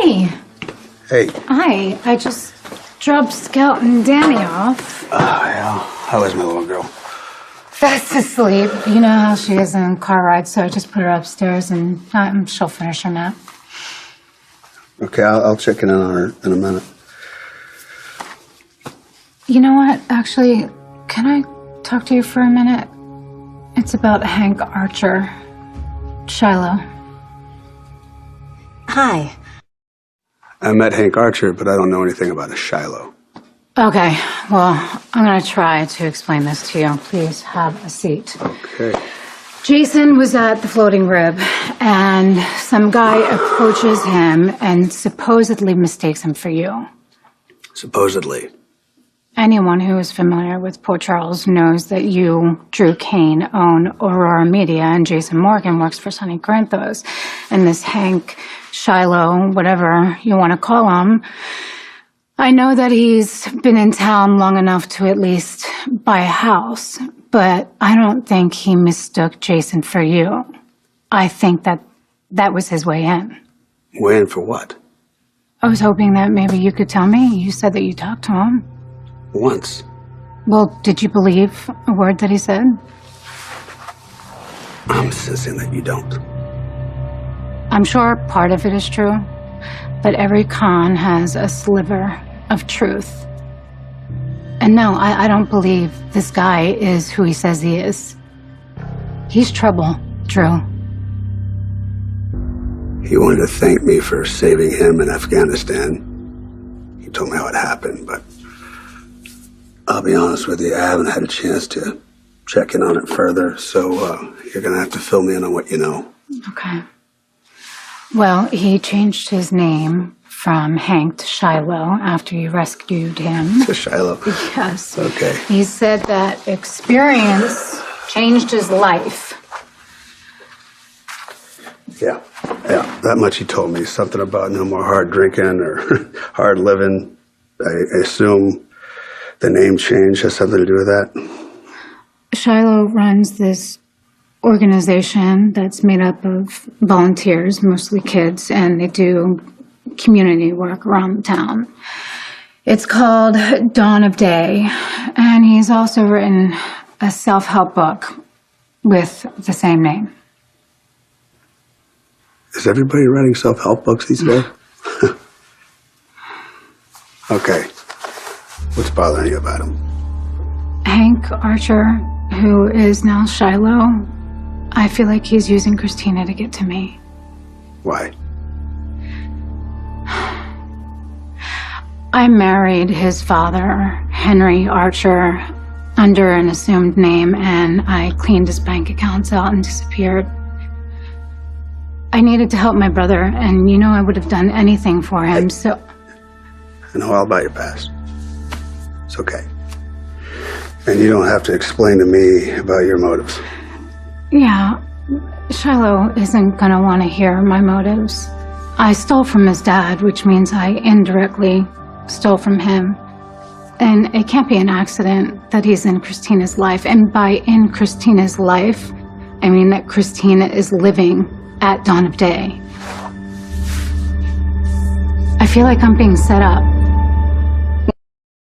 Hey. Hey. Hi. I just dropped Scout and Danny off. Yeah. How is my little girl? Fast asleep. You know how she is in car rides, so I just put her upstairs and she'll finish her nap. Okay, I'll check in on her in a minute. You know what? Actually, can I talk to you for a minute? It's about Hank Archer. Shiloh. Hi. I met Hank Archer, but I don't know anything about a Shiloh. Okay, well, I'm going to try to explain this to you. Please have a seat. Okay. Jason was at the Floating Rib, and some guy approaches him and supposedly mistakes him for you. Supposedly. Anyone who is familiar with Port Charles knows that you, Drew Kane, own Aurora Media, and Jason Morgan works for Sonny Corinthos. And this Hank, Shiloh, whatever you want to call him, I know that he's been in town long enough to at least buy a house, but I don't think he mistook Jason for you. I think that was his way in. Way in for what? I was hoping that maybe you could tell me. You said that you talked to him. Once. Well, did you believe a word that he said? I'm insisting that you don't. I'm sure part of it is true, but every con has a sliver of truth. And no, I don't believe this guy is who he says he is. He's trouble, Drew. He wanted to thank me for saving him in Afghanistan. He told me how it happened, but I'll be honest with you, I haven't had a chance to check in on it further, so you're going to have to fill me in on what you know. Okay. Well, he changed his name from Hank to Shiloh after you rescued him. To Shiloh? Yes. Okay. He said that experience changed his life. Yeah, that much he told me. Something about no more hard drinking or hard living. I assume the name change has something to do with that. Shiloh runs this organization that's made up of volunteers, mostly kids, and they do community work around the town. It's called Dawn of Day, and he's also written a self-help book with the same name. Is everybody writing self-help books these days? Okay. What's bothering you about him? Hank Archer, who is now Shiloh, I feel like he's using Christina to get to me. Why? I married his father, Henry Archer, under an assumed name, and I cleaned his bank accounts out and disappeared. I needed to help my brother, and you know I would have done anything for him, so... I know all about your past. It's okay. And you don't have to explain to me about your motives. Yeah, Shiloh isn't gonna want to hear my motives. I stole from his dad, which means I indirectly stole from him. And it can't be an accident that he's in Christina's life. And by in Christina's life, I mean that Christina is living at Dawn of Day. I feel like I'm being set up.